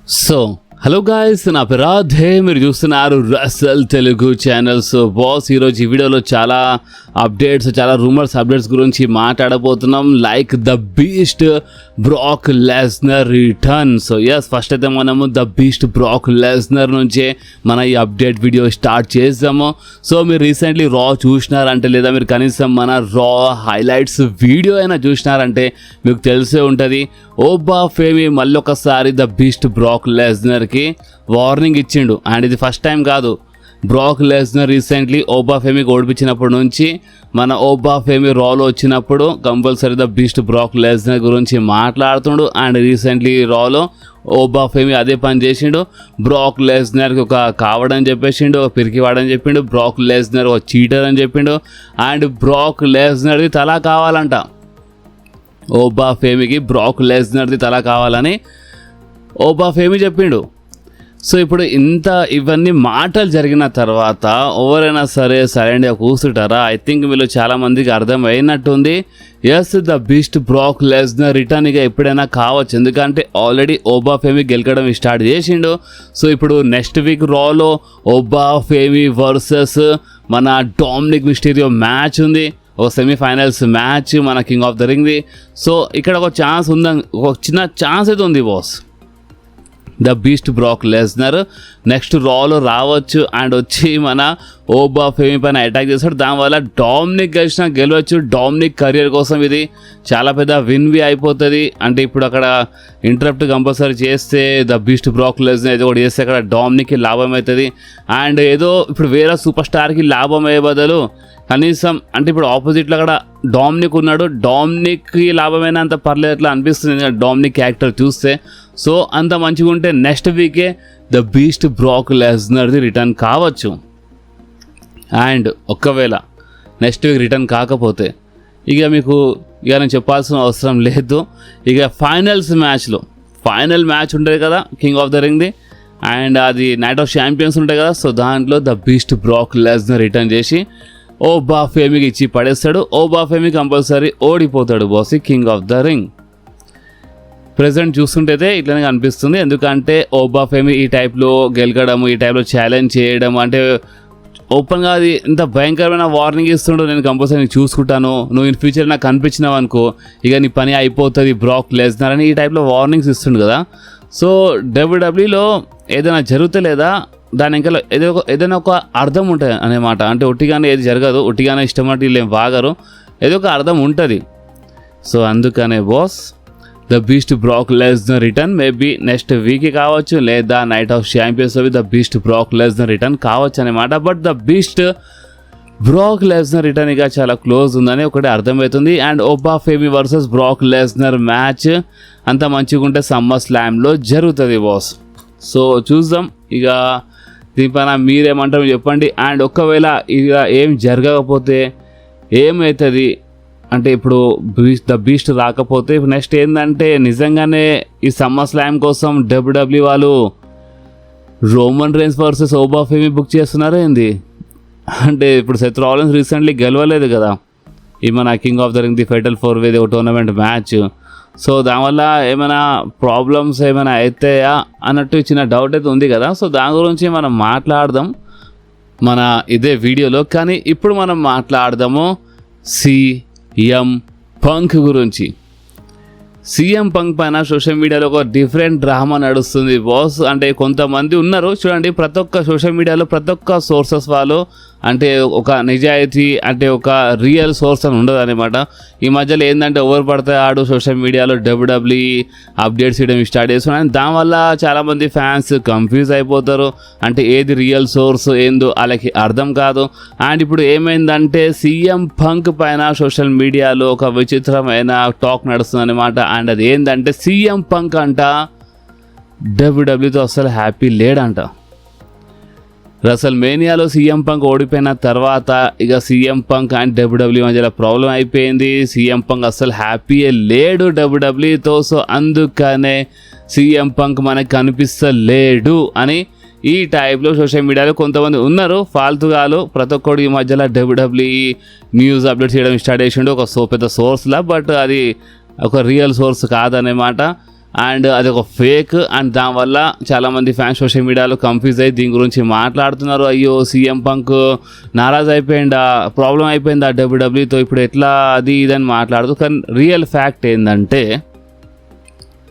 So, hello guys, నా పేరు రాధే, మీరు చూస్తున్నారు Russell Telugu channel. So boss, ఈరోజు ఈ వీడియోలో చాలా అప్డేట్స్, చాలా రూమర్స్ అప్డేట్స్ గురించి మాట్లాడబోతున్నాం. Like the beast Brock Lesnar return. So yes, first అయితే మనము ద బీస్ట్ బ్రాక్ లెస్నర్ నుంచే మన ఈ అప్డేట్ వీడియో స్టార్ట్ చేద్దాము. సో మీరు రీసెంట్లీ రా చూసినారంటే, లేదా మీరు కనీసం మన రా హైలైట్స్ వీడియో అయినా చూసినారంటే మీకు తెలిసే ఉంటుంది. ఓబా ఫేమి మళ్ళీ ఒకసారి ద బీస్ట్ బ్రాక్ లెస్నర్కి వార్నింగ్ ఇచ్చిండు. అండ్ ఇది ఫస్ట్ టైం కాదు. బ్రాక్ లెస్నర్ రీసెంట్లీ ఓబా ఫేమికి ఓడిపించినప్పటి నుంచి మన ఓబా ఫేమి రాలో వచ్చినప్పుడు compulsory the beast Brock Lesnar గురించి మాట్లాడుతుండు. అండ్ రీసెంట్లీ రాలో ఓబా ఫేమి అదే పని చేసిండు. బ్రాక్ లెస్నర్కి ఒక కావడని చెప్పేసిండు, ఒక పిరికివాడని చెప్పిండు. బ్రాక్ లెస్నర్ ఒక చీటర్ అని చెప్పిండు. అండ్ బ్రాక్ లెస్నర్ది తల కావాలంట. ఓబా ఫేమికి బ్రాక్ లెస్నర్ది తల కావాలని ఓబా ఫేమి చెప్పిండు. సో ఇప్పుడు ఇవన్నీ మాటలు జరిగిన తర్వాత ఎవరైనా సరైనగా కూర్చుంటారా? ఐ థింక్ వీళ్ళు చాలామందికి అర్థమైనట్టుంది. Yes, the beast Brock Lesnar return ఇక ఎప్పుడైనా కావచ్చు. ఎందుకంటే ఆల్రెడీ ఓబా ఫేమి గెలకడం స్టార్ట్ చేసిండు. సో ఇప్పుడు నెక్స్ట్ వీక్ రాలో ఓబా ఫేమి వర్సెస్ మన డామినిక్ మిస్టీరియో మ్యాచ్ ఉంది. ఒక సెమీఫైనల్స్ మ్యాచ్ మన కింగ్ ఆఫ్ ద రింగ్ది. సో ఇక్కడ ఒక ఛాన్స్ ఉందని, ఒక చిన్న ఛాన్స్ అయితే ఉంది boss. The beast Brock Lesnar next రాలో రావచ్చు అండ్ వచ్చి మన ఓబా ఫేమి పైన అటాక్ చేస్తాడు. దానివల్ల డామినిక్ గెలవచ్చు. డామినిక్ కెరియర్ కోసం ఇది చాలా పెద్ద విన్వి అయిపోతుంది. అంటే ఇప్పుడు అక్కడ ఇంటరప్ట్ కంపల్సరీ చేస్తే ద బీస్ట్ బ్రాక్ లెస్నర్ ఏదో ఒకటి చేస్తే అక్కడ డామినిక్కి లాభం అవుతుంది. అండ్ ఏదో ఇప్పుడు వేరే సూపర్ స్టార్కి లాభం అయ్యే బదులు కనీసం అంటే ఇప్పుడు ఆపోజిట్లో అక్కడ డామినిక్ ఉన్నాడు. డామినిక్కి లాభమైన అంత పర్లేదు అట్లా అనిపిస్తుంది డామినిక్ క్యారెక్టర్ చూస్తే. సో అంత మంచిగా ఉంటే నెక్స్ట్ వీకే ద బీస్ట్ బ్రాక్ లెస్నర్ది రిటర్న్ కావచ్చు. అండ్ ఒకవేళ నెక్స్ట్ వీక్ రిటర్న్ కాకపోతే ఇక మీకు నేను చెప్పాల్సిన అవసరం లేదు. ఇక ఫైనల్ మ్యాచ్ ఉంటుంది కదా కింగ్ ఆఫ్ ద రింగ్ది, అండ్ అది నైట్ ఆఫ్ ఛాంపియన్స్ ఉంటాయి కదా. సో దాంట్లో the beast Brock Lesnar return చేసి ఓబా ఫేమికి ఇచ్చి పడేస్తాడు. ఓబా ఫేమి కంపల్సరీ ఓడిపోతాడు boss king of the ring. Present చూస్తుంటే ఇట్లనే అనిపిస్తుంది. ఎందుకంటే ఓబా ఫేమి ఈ టైప్లో గెలకడం, ఈ టైప్లో ఛాలెంజ్ చేయడం అంటే ఓపెన్గా అది ఇంత భయంకరమైన వార్నింగ్ ఇస్తుండో, నేను కంపల్సరీ నీకు చూసుకుంటాను, నువ్వు ఇన్ ఫ్యూచర్ నాకు కనిపించినావు అనుకో ఇక నీ పని అయిపోతుంది బ్రాక్ లెస్నర్ అని ఈ టైప్లో వార్నింగ్స్ ఇస్తుండు కదా. సో డబ్ల్యూడబ్ల్యూలో ఏదైనా జరుగుతలేదా, దాని ఇంకా ఏదైనా ఒక అర్థం ఉంటుంది అనేమాట. అంటే ఒట్టిగానే ఏది జరగదు, ఒట్టిగానే ఇష్టమంటే వీళ్ళు ఏం వాగరు, ఏదో ఒక అర్థం ఉంటుంది. సో అందుకనే boss, the beast Brock Lesnar return maybe next week కావచ్చు, లేదా night of champions the beast Brock Lesnar return కావచ్చు అనమాట. But the beast Brock Lesnar return ఇక చాలా క్లోజ్ ఉందని ఒకటి అర్థమవుతుంది. And Oba Femi versus Brock Lesnar match అంత మంచిగా ఉంటే సమ్మర్ స్లామ్లో జరుగుతుంది బాస్. సో చూద్దాం ఇక దీనిపైన మీరేమంటారు చెప్పండి. అండ్ ఒకవేళ ఇక ఏం జరగకపోతే ఏమవుతుంది అంటే, ఇప్పుడు ద బీస్ట్ రాకపోతే ఇప్పుడు నెక్స్ట్ ఏంటంటే నిజంగానే ఈ సమ్మర్ స్లామ్ కోసం డబ్ల్యూడబ్ల్యూ వాళ్ళు రోమన్ రేన్స్ వర్సెస్ ఓబా ఫేమి బుక్ చేస్తున్నారా ఏంది? అంటే ఇప్పుడు సెత్ రాలిన్స్ రీసెంట్లీ గెలవలేదు కదా ఈ మన king of the ring the fatal 4-way ఒక టోర్నమెంట్ మ్యాచ్. సో దానివల్ల ఏమైనా ప్రాబ్లమ్స్ ఏమైనా అవుతాయా అన్నట్టు చిన్న డౌట్ అయితే ఉంది కదా. సో దాని గురించి మనం మాట్లాడదాం మన ఇదే వీడియోలో. కానీ ఇప్పుడు మనం మాట్లాడదాము సీఎం పంక్ గురించి. సీఎం పంక్ పైన సోషల్ మీడియాలో ఒక డిఫరెంట్ డ్రామా నడుస్తుంది బాస్. అంటే కొంతమంది ఉన్నారు చూడండి, ప్రతి ఒక్క సోషల్ మీడియాలో ప్రతి ఒక్క సోర్సెస్ వాళ్ళు అంటే ఒక నిజాయితీ అంటే ఒక రియల్ సోర్స్ అని ఉండదు అనమాట. ఈ మధ్యలో ఏంటంటే ఎవరు పడితే ఆడు సోషల్ మీడియాలో డబ్ల్యూడబ్ల్యూఈ అప్డేట్స్ చేయడం స్టార్ట్ చేస్తున్నాడు. దానివల్ల చాలామంది ఫ్యాన్స్ కన్ఫ్యూజ్ అయిపోతారు. అంటే ఏది రియల్ సోర్స్ ఏందో వాళ్ళకి అర్థం కాదు. అండ్ ఇప్పుడు ఏమైందంటే సీఎం పంక్ పైన సోషల్ మీడియాలో ఒక విచిత్రమైన టాక్ నడుస్తుంది అనమాట. అండ్ అది ఏంటంటే సీఎం పంక్ అంట డబ్ల్యూడబ్ల్యూతో అసలు హ్యాపీ లేడంట. రసల్ మేనియాలో సీఎం పంక్ ఓడిపోయిన తర్వాత ఇక సీఎం పంక్ అండ్ డబ్ల్యూడబ్ల్యూ మధ్యలో ప్రాబ్లం అయిపోయింది. సీఎం పంక్ అసలు హ్యాపీయే లేడు డబ్ల్యూడబ్ల్యూతో. సో అందుకనే సీఎం పంక్ మనకు కనిపిస్తలేడు అని ఈ టైప్లో సోషల్ మీడియాలో కొంతమంది ఉన్నారు ఫాల్తుగాలు. ప్రతి ఒక్కడు ఈ మధ్యలో డబ్ల్యూడబ్ల్యూఈ న్యూస్ అప్డేట్ చేయడం స్టార్ట్ చేసిండు ఒక పెద్ద సోర్స్లా. బట్ అది ఒక రియల్ సోర్స్ కాదన్నమాట. అండ్ అది ఒక ఫేక్. అండ్ దానివల్ల చాలామంది ఫ్యాన్స్ సోషల్ మీడియాలో కన్ఫ్యూజ్ అయ్యి దీని గురించి మాట్లాడుతున్నారు. అయ్యో సీఎం పంక్ నారాజ్ అయిపోయిందా, ప్రాబ్లం అయిపోయిందా డబ్ల్యూడబ్ల్యూతో, ఇప్పుడు ఎట్లా అది ఇదని మాట్లాడుతూ. కానీ రియల్ ఫ్యాక్ట్ ఏంటంటే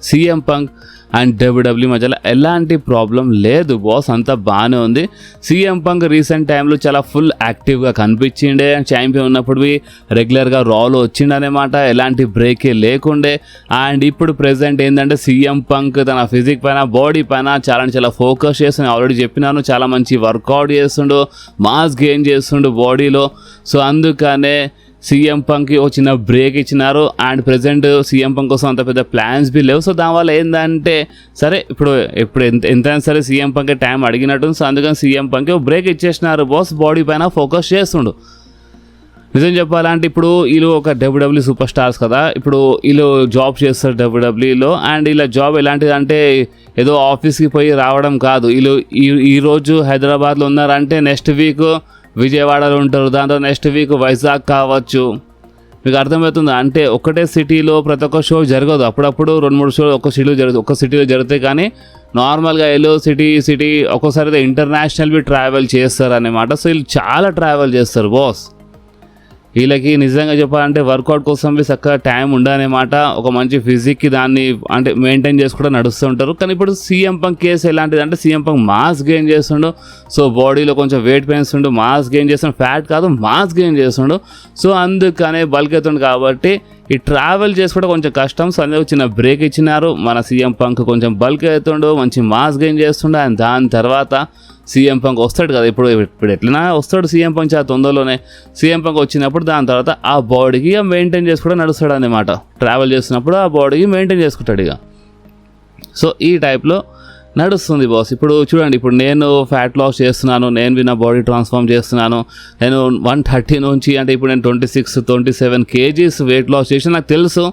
సీఎం పంక్ అండ్ డబ్ల్యూడబ్ల్యూ మధ్యలో ఎలాంటి ప్రాబ్లం లేదు బాస్, అంతా బాగానే ఉంది. సీఎం పంక్ రీసెంట్ టైంలో చాలా ఫుల్ యాక్టివ్గా కనిపించిండే, ఛాంపియన్ ఉన్నప్పుడు రెగ్యులర్గా రాలో వచ్చిండనమాట, ఎలాంటి బ్రేకే లేకుండే. అండ్ ఇప్పుడు ప్రెసెంట్ ఏంటంటే సీఎం పంక్ తన ఫిజిక్ పైన, బాడీ పైన చాలా ఫోకస్ చేస్తుంది. ఆల్రెడీ చెప్పినాను, చాలా మంచి వర్కౌట్ చేస్తుండు, మాస్ గెయిన్ చేస్తుండు బాడీలో. సో అందుకనే సీఎం పంక్కి ఒక చిన్న బ్రేక్ ఇచ్చినారు. అండ్ ప్రజెంట్ సీఎం పంక్ కోసం అంత పెద్ద ప్లాన్స్ బి లేవు. సో దానివల్ల ఏంటంటే సరే ఇప్పుడు ఎంతైనా సరే సీఎం పంక్ టైం అడిగినట్టు. సో అందుకని సీఎం పంక్కి బ్రేక్ ఇచ్చేసినారు బాస్, బాడీ పైన ఫోకస్ చేస్తుండు. నిజం చెప్పాలంటే ఇప్పుడు వీళ్ళు ఒక డబ్ల్యూడబ్ల్యూ సూపర్ స్టార్స్ కదా, ఇప్పుడు వీళ్ళు జాబ్ చేస్తారు డబ్ల్యూడబ్ల్యూలో. అండ్ ఇలా జాబ్ ఎలాంటిది అంటే ఏదో ఆఫీస్కి పోయి రావడం కాదు. వీళ్ళు ఈరోజు హైదరాబాద్లో ఉన్నారంటే నెక్స్ట్ వీక్ విజయవాడలో ఉంటారు, దాంతో నెక్స్ట్ వీక్ వైజాగ్ కావచ్చు. మీకు అర్థమవుతుంది అంటే ఒకటే సిటీలో ప్రతి ఒక్క షో జరగదు, అప్పుడప్పుడు 2-3 షోలు ఒక సిటీలో జరుగుతాయి. కానీ నార్మల్గా ఏదో సిటీ ఒక్కోసారి ఇంటర్నేషనల్వి ట్రావెల్ చేస్తారు అన్నమాట. సో వీళ్ళు చాలా ట్రావెల్ చేస్తారు బాస్. వీళ్ళకి నిజంగా చెప్పాలంటే వర్కౌట్ కోసం చక్కగా టైం ఉండనమాట. ఒక మంచి ఫిజిక్కి దాన్ని అంటే మెయింటైన్ చేసుకుంటూ నడుస్తూ ఉంటారు. కానీ ఇప్పుడు సీఎం పంక్ కేసు ఎలాంటిది అంటే సీఎం పంక్ మాస్ గెయిన్ చేస్తుండు. సో బాడీలో కొంచెం వెయిట్ పెంచుతుండు, మాస్ గెయిన్ చేస్తుండు, ఫ్యాట్ కాదు మాస్ గెయిన్ చేస్తుండు. సో అందుకనే బల్క్ అవుతుండు. కాబట్టి ఈ ట్రావెల్ చేసుకోవడం కొంచెం కష్టం. సో అందులో చిన్న బ్రేక్ ఇచ్చినారు. మన సీఎం పంక్ కొంచెం బల్క్ అవుతుండు, మంచి మాస్ గెయిన్ చేస్తుండు. అండ్ దాని తర్వాత సీఎం పంక్ వస్తాడు కదా, ఇప్పుడు ఎట్లనా వస్తాడు సీఎం పంక్ చాలా తొందరలోనే. సీఎం పంక్ వచ్చినప్పుడు దాని తర్వాత ఆ బాడీకి మెయింటైన్ చేసుకుంటూ నడుస్తాడు అన్నమాట. ట్రావెల్ చేస్తున్నప్పుడు ఆ బాడీకి మెయింటైన్ చేసుకుంటాడు ఇక. సో ఈ టైప్లో నడుస్తుంది బాస్. ఇప్పుడు చూడండి, ఇప్పుడు నేను ఫ్యాట్ లాస్ చేస్తున్నాను, నేను నా బాడీ ట్రాన్స్ఫార్మ్ చేస్తున్నాను. నేను 130 నుంచి అంటే ఇప్పుడు నేను 26-27 kgs వెయిట్ లాస్ చేసి నాకు తెలుసు.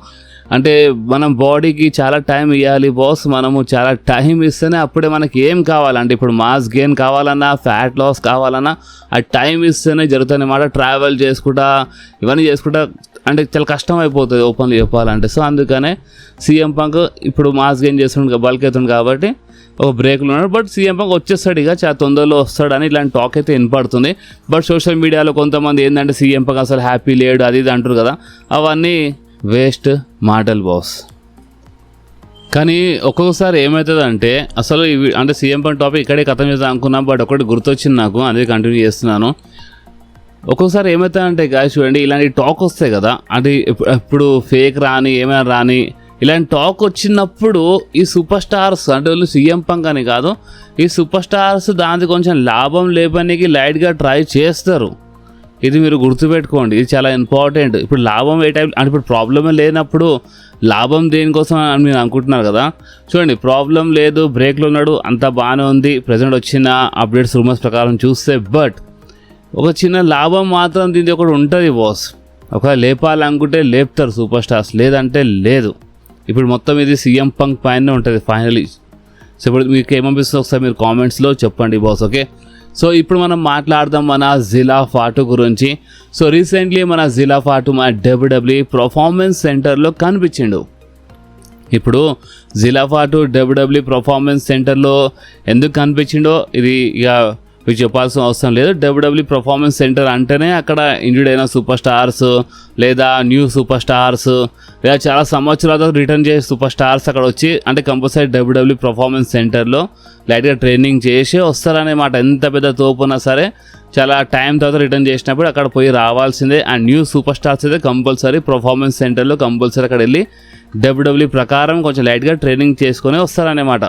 అంటే మనం బాడీకి చాలా టైం ఇవ్వాలి బాస్. మనము చాలా టైం ఇస్తేనే అప్పుడే మనకి ఏం కావాలంటే ఇప్పుడు మాస్ గెయిన్ కావాలన్నా, ఫ్యాట్ లాస్ కావాలన్నా ఆ టైం ఇస్తేనే జరుగుతుంది అన్నమాట. ట్రావెల్ చేసుకుంటా ఇవన్నీ చేసుకుంటా అంటే చాలా కష్టం అయిపోతుంది ఓపెన్లీ చెప్పాలంటే. సో అందుకనే సీఎం పంక్ ఇప్పుడు మాస్ గెయిన్ చేస్తుండే, బల్క్ అవుతుంది కాబట్టి ఒక బ్రేక్లో ఉన్నాడు. బట్ సీఎం పంక్ వచ్చేస్తాడు ఇక, చాలా తొందరలో వస్తాడని ఇలాంటి టాక్ అయితే వినపడుతుంది. బట్ సోషల్ మీడియాలో కొంతమంది ఏంటంటే సీఎం పంక్ అసలు హ్యాపీ లేడు అది ఇది అంటారు కదా, అవన్నీ వేస్ట్ మాటలు బాస్. కానీ ఒక్కొక్కసారి ఏమవుతుందంటే అసలు ఇవి అంటే సీఎం పంక్ టాపిక్ ఇక్కడే ఖతం చేద్దాం అనుకున్నాం. బట్ ఒకటి గుర్తొచ్చింది నాకు, అందుకే కంటిన్యూ చేస్తున్నాను. ఒక్కొక్కసారి ఏమవుతుందంటే గాయస్ చూడండి, ఇలాంటి టాక్ వస్తాయి కదా, అది ఇప్పుడు ఫేక్ రాని ఏమైనా రాని ఇలాంటి టాక్ వచ్చినప్పుడు ఈ సూపర్ స్టార్స్ అంటే వాళ్ళు సీఎం పంక్ అని కాదు, ఈ సూపర్ స్టార్స్ దానికి కొంచెం లాభం లేపనికి లైట్గా ట్రై చేస్తారు. ఇది మీరు గుర్తుపెట్టుకోండి, ఇది చాలా ఇంపార్టెంట్. ఇప్పుడు లాభం ఏ టైప్ అంటే ఇప్పుడు ప్రాబ్లమే లేనప్పుడు లాభం దేనికోసం అని మీరు అనుకుంటున్నారు కదా. చూడండి, ప్రాబ్లం లేదు, బ్రేక్లో ఉన్నాడు, అంతా బాగానే ఉంది ప్రజెంట్ వచ్చిన అప్డేట్స్ రూమర్స్ ప్రకారం చూస్తే. బట్ ఒక చిన్న లాభం మాత్రం దీనికి ఒకటి ఉంటుంది బాస్. ఒకవేళ లేపాలనుకుంటే లేపుతారు సూపర్ స్టార్స్, లేదంటే లేదు. ఇప్పుడు మొత్తం ఇది సీఎం పంక్ పైనే ఉంటుంది ఫైనలీ. సో ఇప్పుడు మీకు ఏమనిపిస్తుందో ఒకసారి మీరు కామెంట్స్లో చెప్పండి బాస్. ఓకే, సో ఇప్పుడు మనం మాట్లాడదాం మన జిలా ఫాటు గురించి. సో రీసెంట్లీ మన జిలా ఫాటు మన డబ్ల్యూడబ్ల్యూఈ పర్ఫార్మెన్స్ సెంటర్లో కనిపించిండు. ఇప్పుడు జిలా ఫాటు డబ్ల్యూడబ్ల్యూఈ పర్ఫార్మెన్స్ సెంటర్లో ఎందుకు కనిపించిండో ఇది ఇక మీకు చెప్పాల్సిన అవసరం లేదు. డబ్ల్యూడబ్ల్యూఈ పర్ఫార్మెన్స్ సెంటర్ అంటేనే అక్కడ ఇంజూర్డ్ అయిన సూపర్ స్టార్స్ లేదా న్యూ సూపర్ స్టార్స్ లేదా చాలా సంవత్సరాల రిటర్న్ చేసే సూపర్ స్టార్స్ అక్కడ వచ్చి అంటే కంపల్సరీ డబ్ల్యూడబ్ల్యూఈ పర్ఫార్మెన్స్ సెంటర్లో లైట్గా ట్రైనింగ్ చేసి వస్తారనేమాట. ఎంత పెద్ద తోపున్నా సరే చాలా టైం తర్వాత రిటర్న్ చేసినప్పుడు అక్కడ పోయి రావాల్సిందే. అండ్ న్యూ సూపర్ స్టార్స్ అయితే కంపల్సరీ పర్ఫార్మెన్స్ సెంటర్లో కంపల్సరీ అక్కడ వెళ్ళి డబ్ల్యూడబ్ల్యూఈ ప్రకారం కొంచెం లైట్గా ట్రైనింగ్ చేసుకొని వస్తారనేమాట.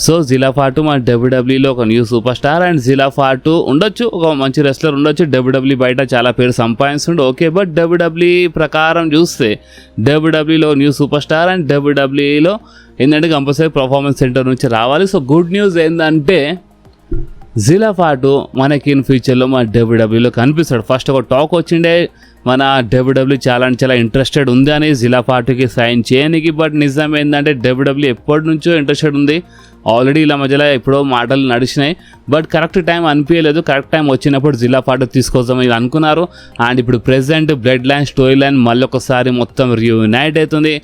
సో జిలా ఫాటు మన డబ్ల్యూడబ్ల్యూఈలో ఒక new super star. And Zilla Fatu ఉండొచ్చు, ఒక మంచి రెస్లర్ ఉండొచ్చు, డబ్ల్యూడబ్ల్యూఈ బయట చాలా పేరు సంపాదిస్తుండే ఓకే. బట్ డబ్ల్యూడబ్ల్యూఈ ప్రకారం చూస్తే డబ్ల్యూడబ్ల్యూఈలో న్యూ సూపర్ స్టార్ అండ్ డబ్ల్యూడబ్ల్యూఈలో ఏంటంటే కంపల్సరీ పర్ఫార్మెన్స్ సెంటర్ నుంచి రావాలి. సో గుడ్ న్యూస్ ఏంటంటే జిలా ఫాటు మనకి ఇన్ ఫ్యూచర్లో మన డబ్ల్యూడబ్ల్యూఈలో కనిపిస్తాడు. ఫస్ట్ ఒక టాక్ వచ్చిండే మన డబ్ల్యూడబ్ల్యూ చాలా అంటే చాలా ఇంట్రెస్టెడ్ ఉంది అని జిలా పార్టీకి సైన్ చేయడానికి. బట్ నిజం ఏంటంటే డబ్ల్యూడబ్ల్యూ ఎప్పటి నుంచో ఇంట్రెస్టెడ్ ఉంది. ఆల్రెడీ ఇలా మధ్యలో ఎప్పుడో మాటలు నడిచినాయి, బట్ కరెక్ట్ టైం అనిపించలేదు. కరెక్ట్ టైం వచ్చినప్పుడు జిల్లా పార్టీ తీసుకొస్తామని ఇలా అనుకున్నారు. అండ్ ఇప్పుడు present blood line story line మళ్ళీ ఒకసారి మొత్తం రీయూనైట్ అవుతుంది.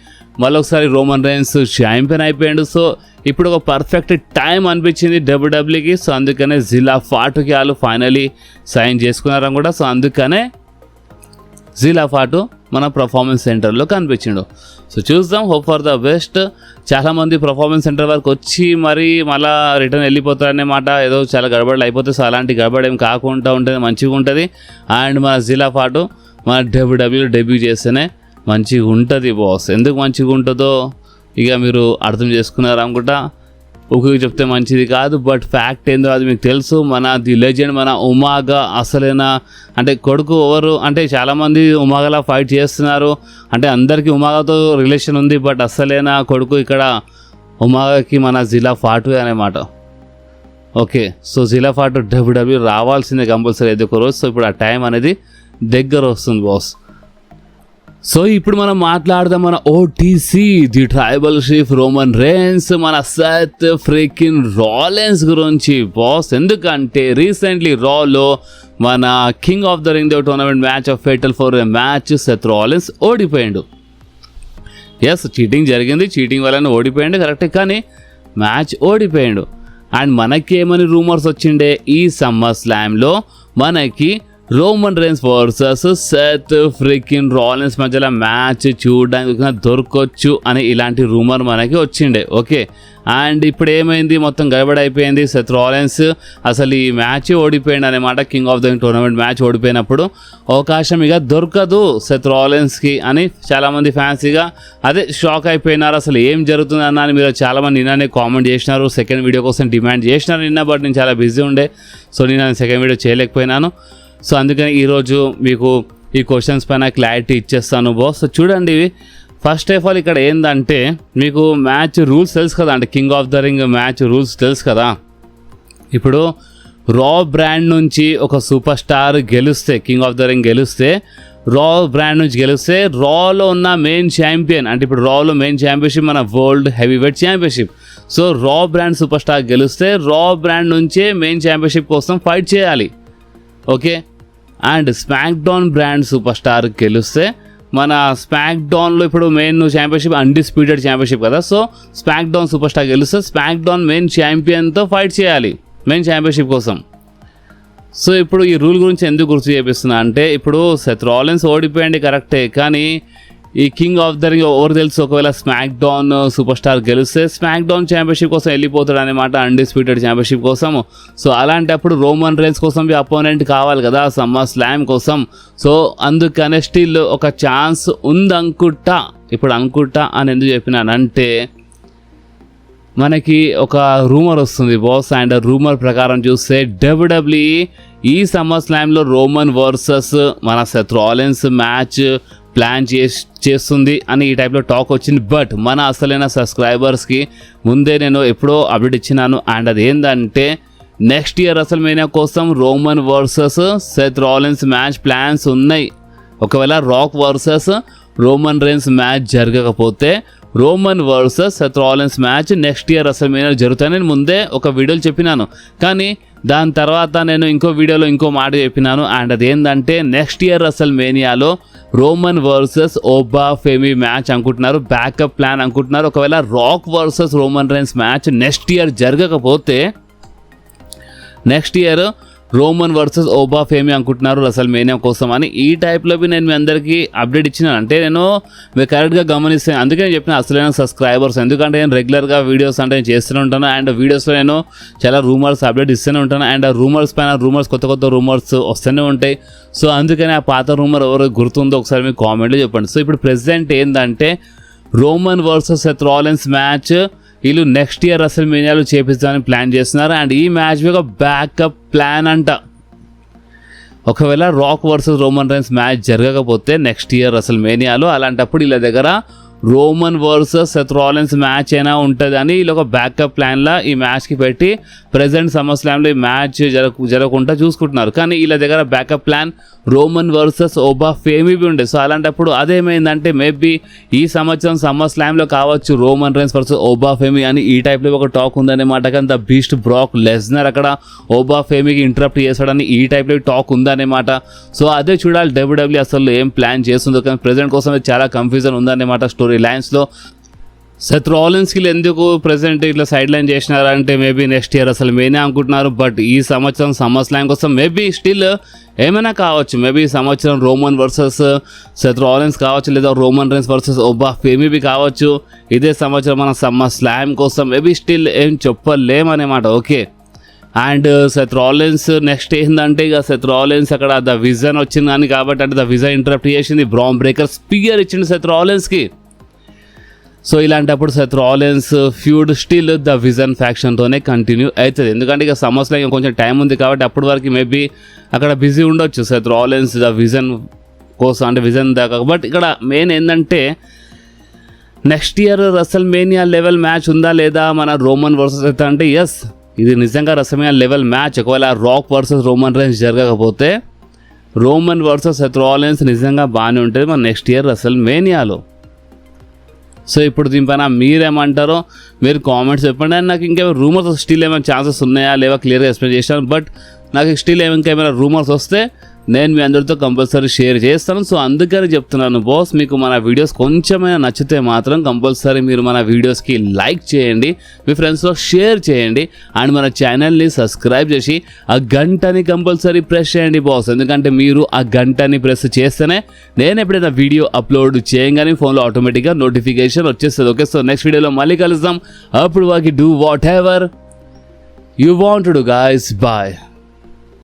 మళ్ళొకసారి రోమన్ రైన్స్ ఛాంపియన్ అయిపోయాడు. సో ఇప్పుడు ఒక పర్ఫెక్ట్ టైం అనిపించింది డబ్ల్యూడబ్ల్యూకి. సో అందుకనే జిల్లా పార్టీకి వాళ్ళు ఫైనలీ సైన్ చేసుకున్నారని కూడా. సో అందుకనే జిలా పాటు మన పర్ఫార్మెన్స్ సెంటర్లో కనిపించిండు. సో చూద్దాం, హోప్ ఫర్ ద బెస్ట్. చాలామంది పర్ఫార్మెన్స్ సెంటర్ వరకు వచ్చి మరి మళ్ళీ రిటర్న్ వెళ్ళిపోతారనే మాట, ఏదో చాలా గడబడలు అయిపోతే. సో అలాంటి గడబడ ఏం కాకుండా ఉంటుంది, మంచిగా ఉంటుంది. అండ్ మన జిలా పాటు మన డబ్ల్యూడబ్ల్యూలో డెబ్యూ చేస్తేనే మంచిగా ఉంటుంది బాస్. ఎందుకు మంచిగా ఉంటుందో ఇక మీరు అర్థం చేసుకున్నారు అనుకుంటా. ఊరికి చెప్తే మంచిది కాదు, బట్ ఫ్యాక్ట్ ఏందో అది మీకు తెలుసు. మన ది లెజెండ్ మన ఉమాగా అసలైన అంటే కొడుకు ఎవరు అంటే చాలామంది ఉమాగలా ఫైట్ చేస్తున్నారు. అంటే అందరికీ ఉమాగాతో రిలేషన్ ఉంది, బట్ అసలైన కొడుకు ఇక్కడ ఉమాగాకి మన జిలా ఫాటు అనేమాట. Okay, so Zilla Fatu WW రావాల్సిందే కంపల్సరీ ఏదో ఒక రోజు. సో ఇప్పుడు ఆ టైం అనేది దగ్గర వస్తుంది బాస్. సో ఇప్పుడు మనం మాట్లాడదాం మన OTC the tribal chief Roman rains, మన సెత్ ఫ్రీకిన్ రాలెన్స్ గురించి బాస్. ఎందుకంటే రీసెంట్లీ రాలో మన king of the ring tournament match of fatal four match Seth Rollins ఓడిపోయాడు. ఎస్, చీటింగ్ జరిగింది, చీటింగ్ వల్లనే ఓడిపోయాడు కరెక్టే, కానీ మ్యాచ్ ఓడిపోయాడు. అండ్ మనకేమని రూమర్స్ వచ్చిండే ఈ సమ్మర్ స్లామ్లో మనకి Roman Reigns versus Seth freaking Rollins మధ్యలో మ్యాచ్ చూడడానికి దొరకొచ్చు అని ఇలాంటి రూమర్ మనకి వచ్చిండే. ఓకే, అండ్ ఇప్పుడు ఏమైంది, మొత్తం గడబడి అయిపోయింది. సెత్ రాలెన్స్ అసలు ఈ మ్యాచ్ ఓడిపోయాడు అనమాట. King of the tournament match ఓడిపోయినప్పుడు అవకాశం ఇక దొరకదు సెత్ రాలెన్స్కి అని చాలామంది ఫ్యాన్స్ ఇక అదే షాక్ అయిపోయినారు. అసలు ఏం జరుగుతుంది అన్న అని మీరు చాలామంది నిన్ననే కామెంట్ చేసినారు. సెకండ్ వీడియో కోసం డిమాండ్ చేసినారు నిన్న, బట్ నేను చాలా బిజీ ఉండే, సో నేను సెకండ్ వీడియో చేయలేకపోయినాను. సో అందుకని ఈరోజు మీకు ఈ క్వశ్చన్స్ పైన క్లారిటీ ఇచ్చేస్తాను బాస్. సో చూడండి, ఫస్ట్ ఆఫ్ ఆల్ ఇక్కడ ఏంటంటే మీకు మ్యాచ్ రూల్స్ తెలుసు కదా, అంటే king of the ring match rules తెలుసు కదా. ఇప్పుడు రా బ్రాండ్ నుంచి ఒక సూపర్ స్టార్ గెలిస్తే, కింగ్ ఆఫ్ ద రింగ్ గెలిస్తే, రా బ్రాండ్ నుంచి గెలిస్తే రాలో ఉన్న మెయిన్ ఛాంపియన్, అంటే ఇప్పుడు రాలో మెయిన్ ఛాంపియన్షిప్ మన world heavy weight championship. So రా బ్రాండ్ సూపర్ స్టార్ గెలిస్తే రా బ్రాండ్ నుంచే మెయిన్ ఛాంపియన్షిప్ కోసం ఫైట్ చేయాలి. Okay, and smack down brand super star గెలిస్తే మన స్మాక్ డౌన్లో ఇప్పుడు మెయిన్ ఛాంపియన్షిప్ అన్డిస్ప్యూటెడ్ ఛాంపియన్షిప్ కదా. So smack down super star గెలిస్తే స్మాక్ డౌన్ మెయిన్ ఛాంపియన్తో ఫైట్ చేయాలి మెయిన్ ఛాంపియన్షిప్ కోసం. సో ఇప్పుడు ఈ రూల్ గురించి ఎందుకు గుర్తు చేపిస్తున్నా అంటే, ఇప్పుడు సెత్ రాలెన్స్ ఓడిపోయింది కరెక్టే, కానీ ఈ కింగ్ ఆఫ్ ద రింగ్ ఎవరు తెలుసు, ఒకవేళ స్మాక్ డౌన్ సూపర్ స్టార్ గెలిస్తే స్మాక్ డౌన్ ఛాంపియన్షిప్ కోసం వెళ్ళిపోతాడు అనమాట, అన్డిస్ప్యూటెడ్ ఛాంపియన్షిప్ కోసం. సో అలాంటప్పుడు రోమన్ రేన్స్ కోసం అపోనెంట్ కావాలి కదా సమ్మర్ స్లామ్ కోసం. సో అందుకనే స్టిల్ ఒక ఛాన్స్ ఉందనుకుంటా. ఇప్పుడు అనుకుంటా అని ఎందుకు చెప్పినానంటే, మనకి ఒక రూమర్ వస్తుంది బాస్. అండ్ రూమర్ ప్రకారం చూస్తే డబ్ల్యూడబ్ల్యూఈ ఈ సమ్మర్ స్లామ్లో రోమన్ వర్సెస్ మన సెత్ రాలెన్స్ మ్యాచ్ ప్లాన్ చేస్తుంది అని ఈ టైప్లో టాక్ వచ్చింది. బట్ మన అసలైన సబ్స్క్రైబర్స్కి ముందే నేను ఎప్పుడో అప్డేట్ ఇచ్చినాను. అండ్ అది ఏంటంటే, నెక్స్ట్ ఇయర్ అసల్మేనియా కోసం Roman versus Seth Rollins match plans ఉన్నాయి. ఒకవేళ Rock versus Roman Reigns match జరగకపోతే Roman versus Seth Rollins match next year WrestleMania జరుగుతాయని నేను ముందే ఒక వీడియోలో చెప్పినాను. కానీ దాని తర్వాత నేను ఇంకో వీడియోలో ఇంకో మాట చెప్పినాను. అండ్ అదేంటంటే, నెక్స్ట్ ఇయర్ అసల్మేనియాలో Roman versus Oba Femi match అనుకుంటున్నారు, బ్యాకప్ ప్లాన్ అనుకుంటున్నారు. ఒకవేళ Rock versus Roman Reigns match next year జరగకపోతే next year Roman versus Oba Femi అనుకుంటున్నారు రెసల్మేనియా కోసం అని. ఈ టైప్లో నేను మీ అందరికీ అప్డేట్ ఇచ్చినాను. అంటే నేను మీరు కరెక్ట్గా గమనిస్తే, అందుకే నేను చెప్పిన అసలైన సబ్స్క్రైబర్స్, ఎందుకంటే నేను రెగ్యులర్గా వీడియోస్ అంటే నేను చేస్తూనే ఉంటాను. అండ్ వీడియోస్లో నేను చాలా రూమర్స్ అప్డేట్ ఇస్తూనే ఉంటాను. అండ్ ఆ రూమర్స్ పైన కొత్త కొత్త రూమర్స్ వస్తూనే ఉంటాయి. సో అందుకని ఆ పాత రూమర్ ఎవరు గుర్తుందో ఒకసారి మీకు కామెంట్లో చెప్పండి. సో ఇప్పుడు ప్రెసెంట్ ఏంటంటే, Roman versus Seth Rollins match వీళ్ళు నెక్స్ట్ ఇయర్ రెసల్మేనియాలో చేపిస్తామని ప్లాన్ చేస్తున్నారు. అండ్ ఈ మ్యాచ్ ఒక బ్యాకప్ ప్లాన్ అంట. ఒకవేళ Rock versus Roman Reigns match జరగకపోతే నెక్స్ట్ ఇయర్ రెసల్మేనియాలో, అలాంటప్పుడు వీళ్ళ దగ్గర Roman versus Seth Rollins match అయినా ఉంటుంది అని వీళ్ళు ఒక బ్యాకప్ ప్లాన్లా ఈ మ్యాచ్కి పెట్టి ప్రజెంట్ సమ్మర్స్లామ్లో ఈ మ్యాచ్ జరగకుండా చూసుకుంటున్నారు. కానీ వీళ్ళ దగ్గర backup plan Roman versus Oba ఫేమీబీ ఉండే. సో అలాంటప్పుడు అదేమైందంటే మేబీ ఈ సంవత్సరం సమ్మర్స్లామ్లో కావచ్చు రోమన్ రైన్స్ వర్సెస్ ఓబా ఫేమీ అని ఈ టైప్లో ఒక టాక్ ఉందన్నమాట. కానీ ద బీస్ట్ బ్రాక్ లెస్నర్ అక్కడ ఓబా ఫేమీకి ఇంటరప్ట్ చేస్తాడని ఈ టైప్లో టాక్ ఉందన్నమాట. సో అదే చూడాలి డబ్ల్యూడబ్ల్యూ అసలు ఏం ప్లాన్ చేస్తుందో. కానీ ప్రజెంట్ కోసం చాలా కన్ఫ్యూజన్ ఉందన్నమాట స్టోరీ లైన్స్లో. సెత్ రాలిన్స్కి ఎందుకు ప్రెసెంట్ ఇట్లా సైడ్ లైన్ చేసినారంటే మేబీ నెక్స్ట్ ఇయర్ అసలు మేనే అనుకుంటున్నారు. బట్ ఈ సంవత్సరం సమ్మర్ స్లామ్ కోసం మేబీ స్టిల్ ఏమైనా కావచ్చు. మేబీ ఈ సంవత్సరం రోమన్ వర్సెస్ సెత్ రాలిన్స్ కావచ్చు, లేదా రోమన్ రైన్స్ వర్సెస్ ఓబా ఫేమీబీ కావచ్చు. ఇదే సంవత్సరం మన సమ్మర్ స్లామ్ కోసం మేబీ స్టిల్ ఏం చెప్పలేమన్నమాట. Okay, and Seth Rollins next ఏంటంటే ఇక సెత్ రాలిన్స్ అక్కడ ద విజన్ వచ్చింది కానీ కాబట్టి అంటే ద విజన్ ఇంటరప్ట్ చేసింది. బ్రాన్ బ్రేకర్ స్పియర్ ఇచ్చింది సెత్ రాలిన్స్కి. సో ఇలాంటప్పుడు Seth Rollins feud still the vision ఫ్యాక్షన్తోనే కంటిన్యూ అవుతుంది. ఎందుకంటే ఇక సమ్మర్స్లో ఇంకా కొంచెం టైం ఉంది కాబట్టి అప్పటి వరకు మేబీ అక్కడ బిజీ ఉండొచ్చు సెత్ రాలిన్స్ ద విజన్ కోసం, అంటే విజన్ దాకా. బట్ ఇక్కడ మెయిన్ ఏంటంటే next year Russell mania level match ఉందా లేదా మన రోమన్ వర్సెస్ అయితే అంటే ఎస్, ఇది నిజంగా రసల్మేనియా లెవెల్ మ్యాచ్. ఒకవేళ రాక్ వర్సెస్ రోమన్ రైన్స్ జరగకపోతే రోమన్ వర్సెస్ సెత్ రాలిన్స్ నిజంగా బాగానే ఉంటుంది మన నెక్స్ట్ ఇయర్ రసల్ మేనియాలో. సో ఇప్పుడు దీనిపైన మీరేమంటారో మీరు కామెంట్స్ చెప్పండి. అండ్ నాకు ఇంకేమైనా రూమర్స్ స్టిల్ ఏమైనా ఛాన్సెస్ ఉన్నాయా లేవా క్లియర్గా ఎక్స్ప్లెయిన్ చేశాను. బట్ నాకు స్టిల్ ఇంకేమైనా రూమర్స్ వస్తే నేను మీ అందరితో కంపల్సరీ షేర్ చేస్తాను. సో అందుకని చెప్తున్నాను బాస్, మీకు మన వీడియోస్ కొంచెమైనా నచ్చితే మాత్రం కంపల్సరీ మీరు మన వీడియోస్కి లైక్ చేయండి, మీ ఫ్రెండ్స్తో షేర్ చేయండి, అండ్ మన ఛానల్ని సబ్స్క్రైబ్ చేసి ఆ గంటని కంపల్సరీ ప్రెస్ చేయండి బాస్. ఎందుకంటే మీరు ఆ గంటని ప్రెస్ చేస్తేనే నేను ఎప్పుడైనా వీడియో అప్లోడ్ చేయగానే ఫోన్లో ఆటోమేటిక్గా నోటిఫికేషన్ వచ్చేస్తుంది. ఓకే, సో నెక్స్ట్ వీడియోలో మళ్ళీ కలుద్దాం. అప్పుడు వాకి do whatever you want to do guys. Bye.